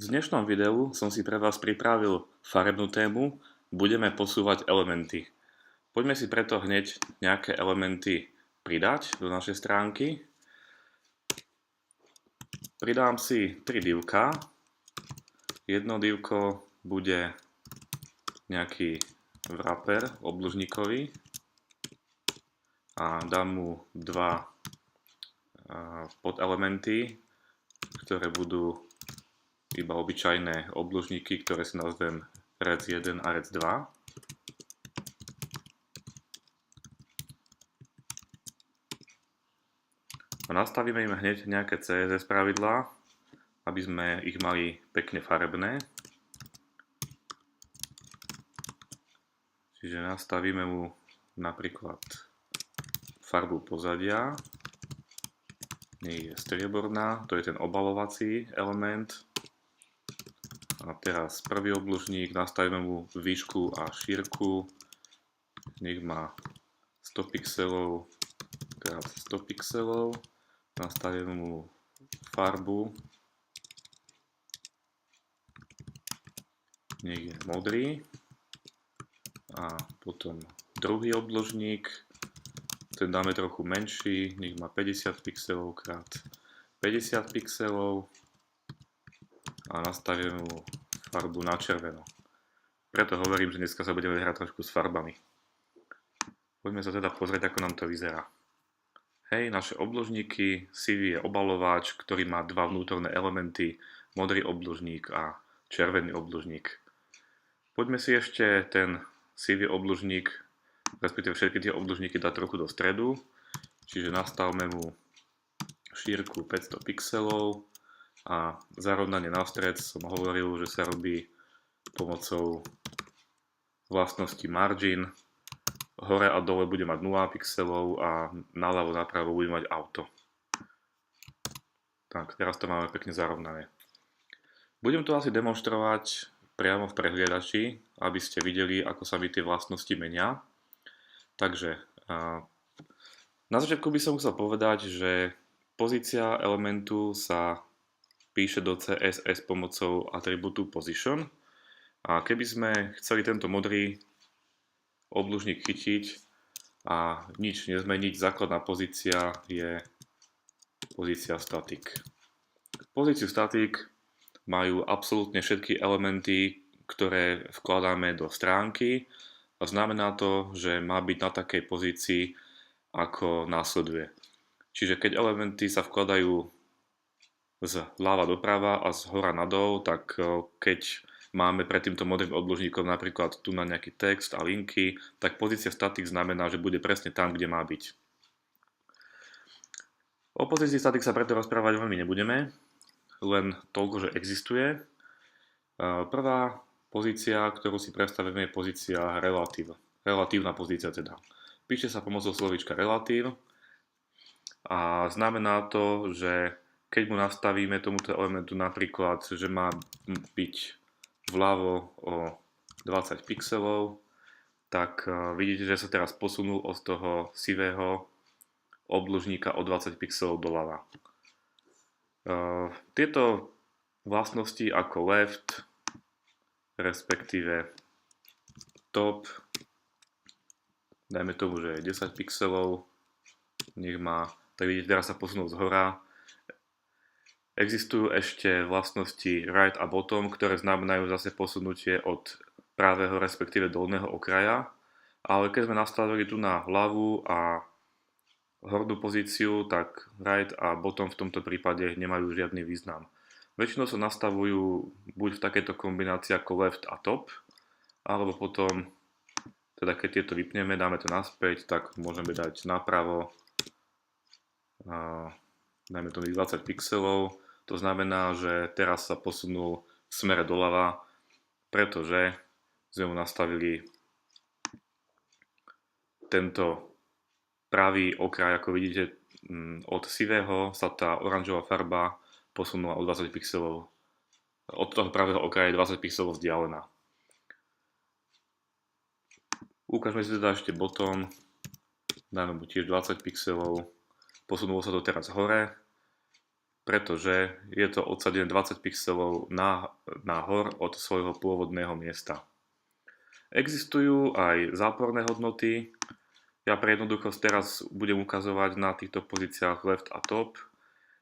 V dnešnom videu som si pre vás pripravil farebnú tému, budeme posúvať elementy. Poďme si preto hneď nejaké elementy pridať do našej stránky. Pridám si 3 divka. Jedno divko bude nejaký wrapper obdĺžnikový a dám mu 2 podelementy, ktoré budú iba obyčajné obdĺžniky, ktoré si nazvem rec1 a rec2. A nastavíme im hneď nejaké CSS pravidlá, aby sme ich mali pekne farebné. Čiže nastavíme mu napríklad farbu pozadia. Nie je strieborná, to je ten obalovací element. A teraz prvý obdĺžnik, nastavíme mu výšku a šírku, nech má 100 pixelov krát 100 pixelov, nastavíme mu farbu, nech je modrý a potom druhý obdĺžnik, ten dáme trochu menší, nech má 50 pixelov krát 50 pixelov a nastavíme mu farbu na červeno. Preto hovorím, že dneska sa budeme hrať trošku s farbami. Poďme sa teda pozrieť, ako nám to vyzerá. Hej, naše obdĺžniky, sivý je obalovač, ktorý má 2 vnútorné elementy, modrý obdĺžnik a červený obdĺžnik. Poďme si ešte ten sivý obdĺžnik, respektíve všetky tie obdĺžniky dať trochu do stredu, čiže nastavme mu šírku 500 pixelov, a zarovnanie na stred som hovoril, že sa robí pomocou vlastnosti margin. Hore a dole bude mať 0 pixelov a naľavo napravo bude mať auto. Tak, teraz to máme pekne zarovnané. Budem to asi demonštrovať priamo v prehliadači, aby ste videli, ako sa mi tie vlastnosti menia. Takže na začiatku by som chcel povedať, že pozícia elementu sa píše do CSS pomocou atribútu position. A keby sme chceli tento modrý obdĺžnik chytiť a nič nezmeniť, základná pozícia je pozícia static. Pozíciu static majú absolútne všetky elementy, ktoré vkladáme do stránky a znamená to, že má byť na takej pozícii, ako následuje. Čiže keď elementy sa vkladajú z ľava doprava a z hora nadol, tak keď máme pred týmto modrým obdĺžnikom napríklad tu na nejaký text a linky, tak pozícia static znamená, že bude presne tam, kde má byť. O pozícii static sa preto rozprávať veľmi nebudeme, len toľko, že existuje. Prvá pozícia, ktorú si predstavíme, je pozícia relatív. Relatívna pozícia teda. Píše sa pomocou slovíčka relatív a znamená to, že keď mu nastavíme tomuto elementu napríklad, že má byť vľavo o 20 pixelov, tak vidíte, že sa teraz posunul od toho sivého obdĺžnika o 20 pixelov doľava. Tieto vlastnosti ako left, respektíve top, dajme tomu, že je 10 pixelov, nech má, tak vidíte, teraz sa posunul z hora. Existujú ešte vlastnosti right a bottom, ktoré znamenajú zase posunutie od pravého, respektíve dolného okraja. Ale keď sme nastavili tu na ľavú a hornú pozíciu, tak right a bottom v tomto prípade nemajú žiadny význam. Väčšinou sa nastavujú buď v takejto kombinácii ako left a top, alebo potom, teda keď tieto vypneme, dáme to naspäť, tak môžeme dať napravo, dajme to 20 pixelov. To znamená, že teraz sa posunul v smere doľava, pretože sme mu nastavili tento pravý okraj, ako vidíte, od sivého sa tá oranžová farba posunula o 20 pixelov. Od toho pravého okraja je 20 pixelov vzdialená. Ukážeme si teda ešte bottom, dáme mu tiež 20 pixelov, posunulo sa to teraz hore, pretože je to odsadené 20 pixelov nahor od svojho pôvodného miesta. Existujú aj záporné hodnoty. Ja pre jednoduchosť teraz budem ukazovať na týchto pozíciách left a top.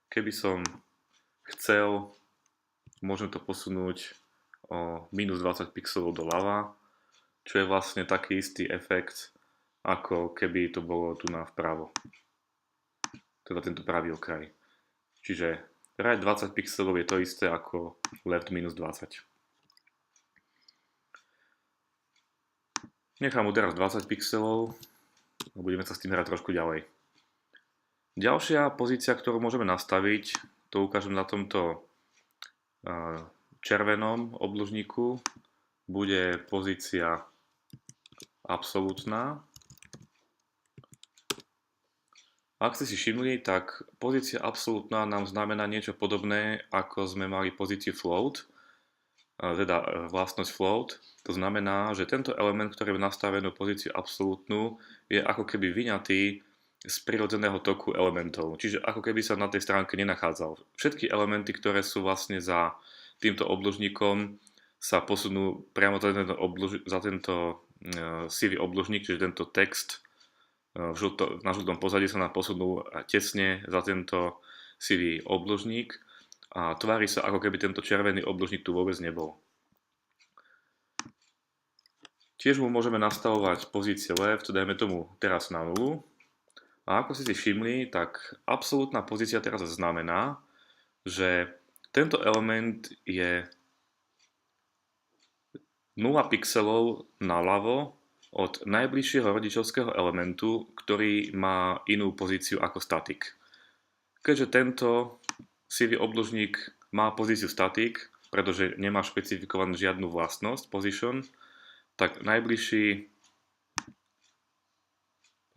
Keby som chcel, môžem to posunúť o minus 20 pixelov doľava, čo je vlastne taký istý efekt, ako keby to bolo tu na vpravo. Teda tento pravý okraj. Čiže right 20 pixelov je to isté ako left minus 20. Nechám mu teraz 20 pixelov a budeme sa s tým hrať trošku ďalej. Ďalšia pozícia, ktorú môžeme nastaviť, to ukážem na tomto červenom obložníku, bude pozícia absolútna. Ak ste si všimli, tak pozícia absolútna nám znamená niečo podobné, ako sme mali pozíciu float, teda vlastnosť float. To znamená, že tento element, ktorý je nastavenú pozíciu absolútnu, je ako keby vyňatý z prirodzeného toku elementov. Čiže ako keby sa na tej stránke nenachádzal. Všetky elementy, ktoré sú vlastne za týmto obložníkom, sa posunú priamo za tento sivý obložník, čiže tento text na žltom pozadí sa nám posunú tesne za tento sivý obložník a tvári sa, ako keby tento červený obložník tu vôbec nebol. Tiež mu môžeme nastavovať pozície left, dajme tomu teraz na 0. A ako ste si všimli, tak absolútna pozícia teraz znamená, že tento element je 0 pixelov naľavo od najbližšieho rodičovského elementu, ktorý má inú pozíciu ako statik. Keďže tento sivý obložník má pozíciu statik, pretože nemá špecifikovanú žiadnu vlastnosť position, tak najbližší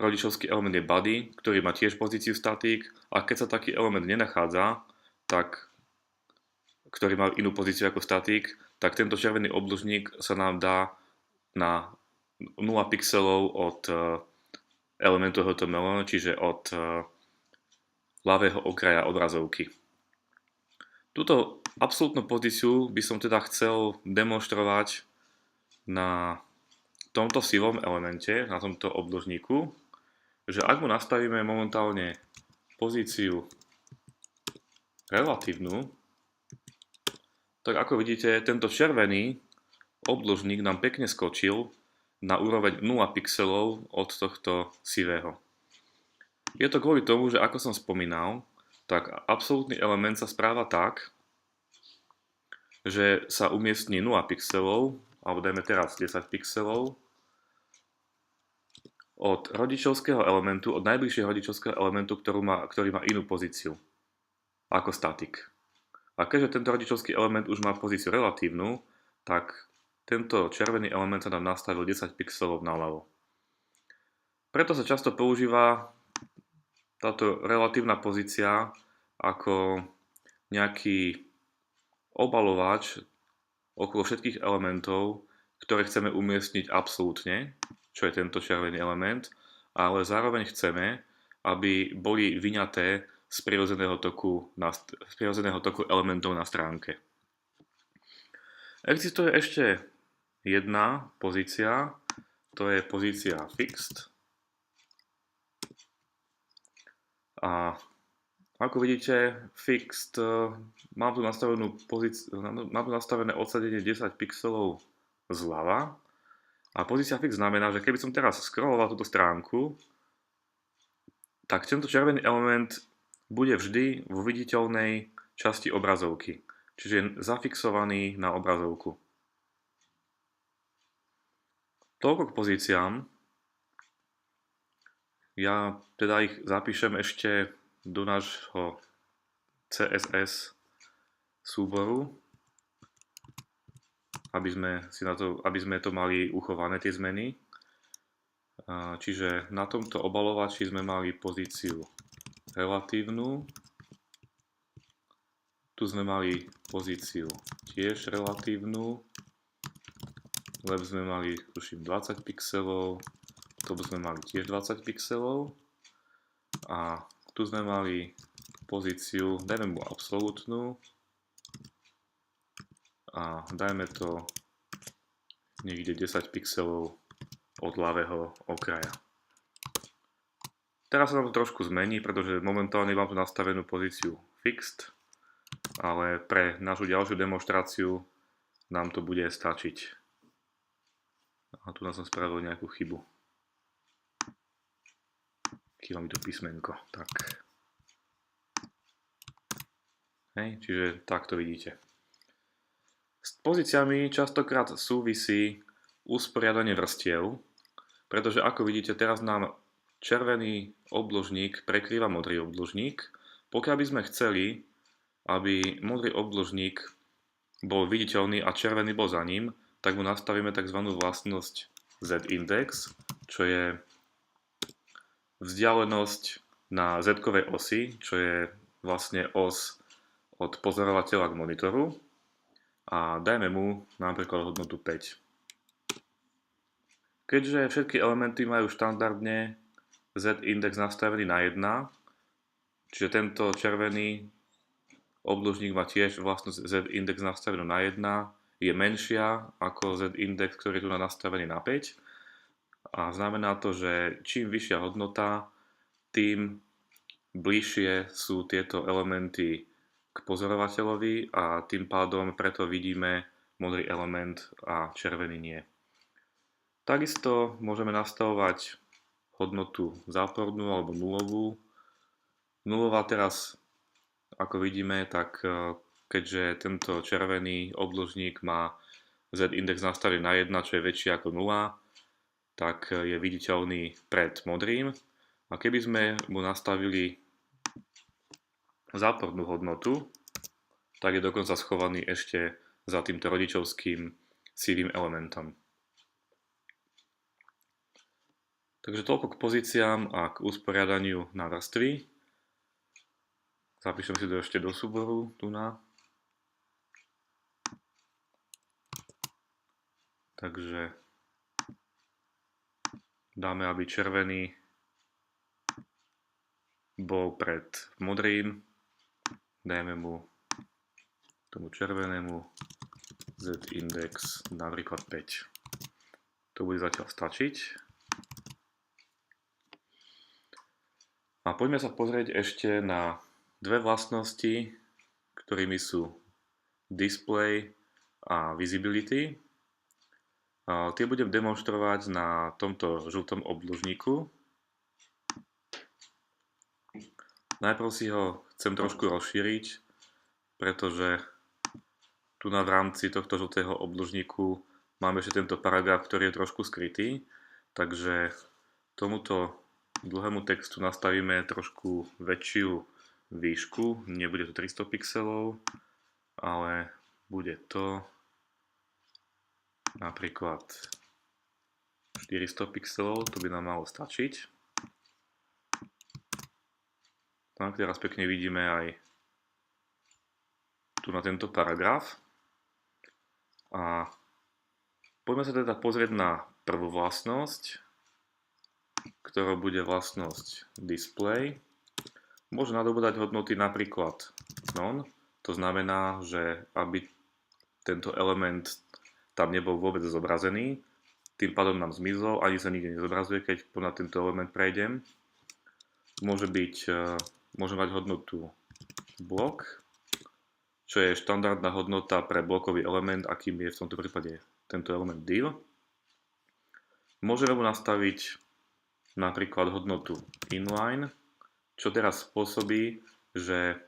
rodičovský element je body, ktorý má tiež pozíciu statik, a keď sa taký element nenachádza, ktorý má inú pozíciu ako statik, tak tento červený obložník sa nám dá na 0 pixelov od elementu HTML, čiže od ľavého okraja obrazovky. Túto absolútnu pozíciu by som teda chcel demonštrovať na tomto sivom elemente, na tomto obložníku, že ak mu nastavíme momentálne pozíciu relatívnu, tak ako vidíte, tento červený obložník nám pekne skočil na úroveň 0 pixelov od tohto sivého. Je to kvôli tomu, že ako som spomínal, tak absolútny element sa správa tak, že sa umiestni 0 pixelov, alebo dajme teraz 10 pixelov, od rodičovského elementu, od najbližšieho rodičovského elementu, ktorý má inú pozíciu ako statik. A keďže tento rodičovský element už má pozíciu relatívnu, tak tento červený element sa nám nastavil 10 pixelov naľavo. Preto sa často používa táto relatívna pozícia ako nejaký obalovač okolo všetkých elementov, ktoré chceme umiestniť absolútne, čo je tento červený element, ale zároveň chceme, aby boli vyňaté z prirodzeného toku elementov na stránke. Existuje ešte jedna pozícia, to je pozícia fixed. A ako vidíte, fixed mám tu nastavené odsadenie 10 pixelov zľava. A pozícia fix znamená, že keby som teraz scrolloval túto stránku, tak tento červený element bude vždy vo viditeľnej časti obrazovky, čiže je zafixovaný na obrazovku. Toľko k pozíciám. Ja teda ich zapíšem ešte do nášho CSS súboru, aby sme to mali uchované, tie zmeny. Čiže na tomto obalovači sme mali pozíciu relatívnu. Tu sme mali pozíciu tiež relatívnu. Left sme mali, tuším, 20 pixelov. Tu sme mali tiež 20 pixelov. A tu sme mali pozíciu, dajme mu absolútnu a dajme to niekde 10 pixelov od ľavého okraja. Teraz sa nám to trošku zmení, pretože momentálne mám tu nastavenú pozíciu fixed, ale pre našu ďalšiu demonstráciu nám to bude stačiť. A tu som spravil nejakú chybu. Chýba mi to písmenko. Tak. Hej, čiže takto vidíte. S pozíciami častokrát súvisí usporiadanie vrstiev, pretože ako vidíte, teraz nám červený obložník prekrýva modrý obložník. Pokiaľ by sme chceli, aby modrý obložník bol viditeľný a červený bol za ním, tak mu nastavíme tzv. Vlastnosť z-index, čo je vzdialenosť na z-kovej osi, čo je vlastne os od pozorovateľa k monitoru. A dajme mu napríklad hodnotu 5. Keďže všetky elementy majú štandardne z-index nastavený na 1, čiže tento červený obložník má tiež vlastnosť z-index nastavenú na 1, je menšia ako z-index, ktorý je tu nastavený na 5. A znamená to, že čím vyššia hodnota, tým bližšie sú tieto elementy k pozorovateľovi a tým pádom preto vidíme modrý element a červený nie. Takisto môžeme nastavovať hodnotu zápornú alebo nulovú. Nulová teraz, ako vidíme, tak keďže tento červený obložník má z-index nastavený na 1, čo je väčšie ako 0, tak je viditeľný pred modrým. A keby sme mu nastavili zápornú hodnotu, tak je dokonca schovaný ešte za týmto rodičovským sivým elementom. Takže toľko k pozíciám a k usporiadaniu na vrstvy. Zapíšem si to ešte do súboru tu na. Takže dáme, aby červený bol pred modrým. Dajme mu tomu červenému z-index napríklad 5. To bude zatiaľ stačiť. A poďme sa pozrieť ešte na dve vlastnosti, ktorými sú display a visibility. Tie budem demonštrovať na tomto žltom obložníku. Najprv si ho chcem trošku rozšíriť, pretože tu v rámci tohto žltého obložníku máme ešte tento paragraf, ktorý je trošku skrytý. Takže tomuto dlhému textu nastavíme trošku väčšiu výšku. Nebude to 300 pixelov, ale bude to napríklad 400 pixelov, to by nám malo stačiť. Tak, teraz pekne vidíme aj tu na tento paragraf. A poďme sa teda pozrieť na prvú vlastnosť, ktorá bude vlastnosť display. Môže nadobúdať hodnoty napríklad none, to znamená, že aby tento element tam nebol vôbec zobrazený, tým pádom nám zmizol, ani sa nikde nezobrazuje, keď na tento element prejdem. Môže mať hodnotu blok, čo je štandardná hodnota pre blokový element, akým je v tomto prípade tento element div. Môžeme mu nastaviť napríklad hodnotu inline, čo teraz spôsobí, že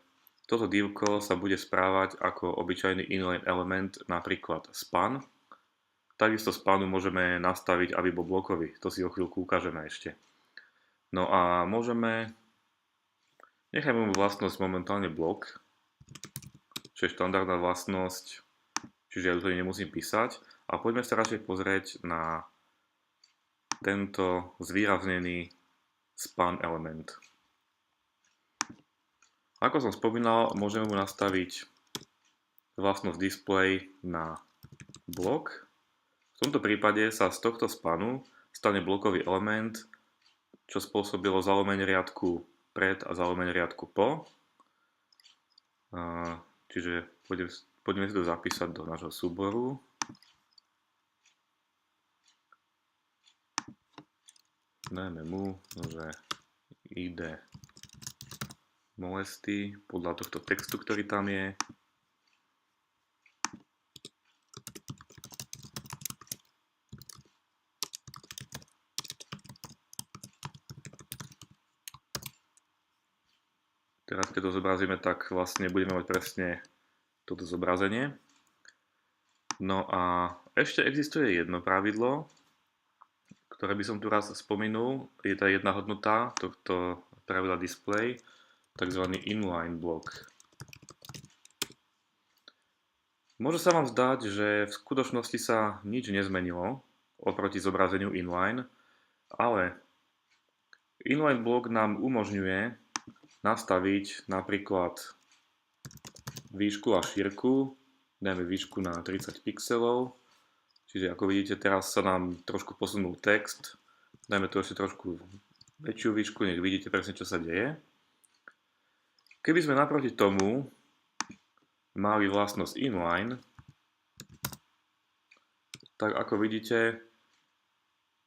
toto divko sa bude správať ako obyčajný inline element, napríklad span. Takisto spanu môžeme nastaviť, aby bol blokový, to si o chvíľku ukážeme ešte. No a nechajme mu vlastnosť momentálne blok, čo je štandardná vlastnosť, čiže ja to nemusím písať. A poďme sa radšej pozrieť na tento zvýraznený span element. Ako som spomínal, môžeme mu nastaviť vlastnosť display na blok. V tomto prípade sa z tohto spanu stane blokový element, čo spôsobilo zalomenie riadku pred a zalomenie riadku po. Čiže poďme si to zapísať do nášho súboru. Dajme mu, že id molesty podľa tohto textu, ktorý tam je. Teraz keď to zobrazíme, tak vlastne budeme mať presne toto zobrazenie. No a ešte existuje jedno pravidlo, ktoré by som tu raz spomenul. Je tá jedna hodnota tohto pravidla display, tzv. Inline block. Môže sa vám zdať, že v skutočnosti sa nič nezmenilo oproti zobrazeniu inline, ale inline block nám umožňuje nastaviť napríklad výšku a šírku, dajme výšku na 30 pixelov, čiže ako vidíte teraz sa nám trošku posunul text, dajme tu ešte trošku väčšiu výšku, nech vidíte presne čo sa deje. Keby sme naproti tomu mali vlastnosť inline, tak ako vidíte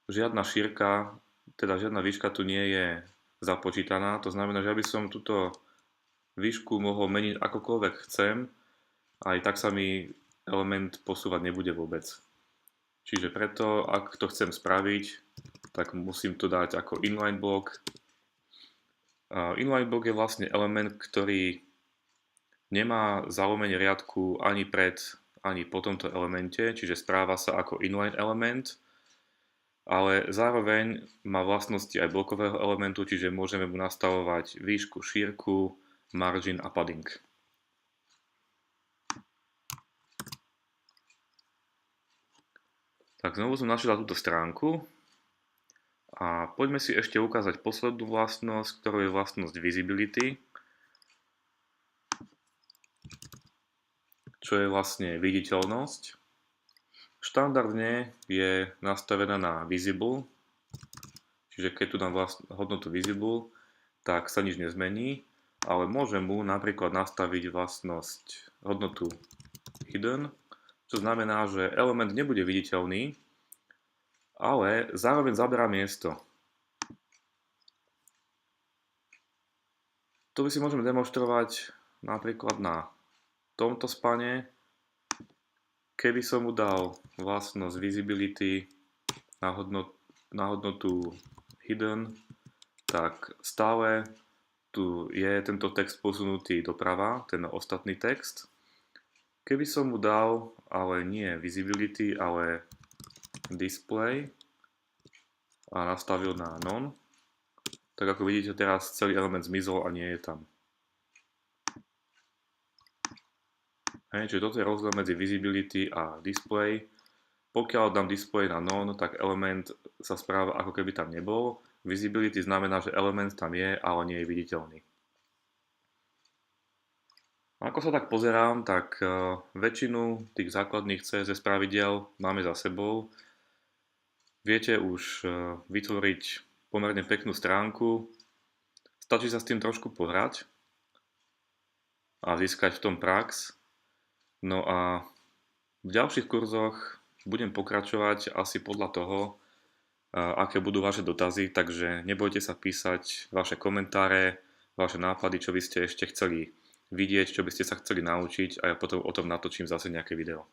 žiadna šírka, teda žiadna výška tu nie je započítaná, to znamená, že aby som túto výšku mohol meniť akokoľvek chcem, aj tak sa mi element posúvať nebude vôbec. Čiže preto, ak to chcem spraviť, tak musím to dať ako inline block. Inline block je vlastne element, ktorý nemá zalomenie riadku ani pred, ani po tomto elemente, čiže správa sa ako inline element, ale zároveň má vlastnosti aj blokového elementu, čiže môžeme mu nastavovať výšku, šírku, margin a padding. Tak znovu som našiel túto stránku a poďme si ešte ukázať poslednú vlastnosť, ktorou je vlastnosť visibility, čo je vlastne viditeľnosť. Štandardne je nastavená na visible, čiže keď tu dám hodnotu visible, tak sa nič nezmení, ale môžem mu napríklad nastaviť vlastnosť hodnotu hidden, čo znamená, že element nebude viditeľný, ale zároveň zaberá miesto. To by si môžeme demonštrovať napríklad na tomto spane. Keby som mu dal vlastnosť visibility na hodnotu hidden, tak stále tu je tento text posunutý doprava, ten ostatný text. Keby som mu dal, ale nie visibility, ale display a nastavil na none, tak ako vidíte teraz celý element zmizol a nie je tam. Čiže toto je rozdiel medzi visibility a display. Pokiaľ dám display na none, tak element sa správa ako keby tam nebol. Visibility znamená, že element tam je, ale nie je viditeľný. Ako sa tak pozerám, tak väčšinu tých základných CSS pravidiel máme za sebou. Viete už vytvoriť pomerne peknú stránku. Stačí sa s tým trošku pohrať a získať v tom prax. No a v ďalších kurzoch budem pokračovať asi podľa toho, aké budú vaše dotazy, takže nebojte sa písať vaše komentáre, vaše nápady, čo by ste ešte chceli vidieť, čo by ste sa chceli naučiť a ja potom o tom natočím zase nejaké video.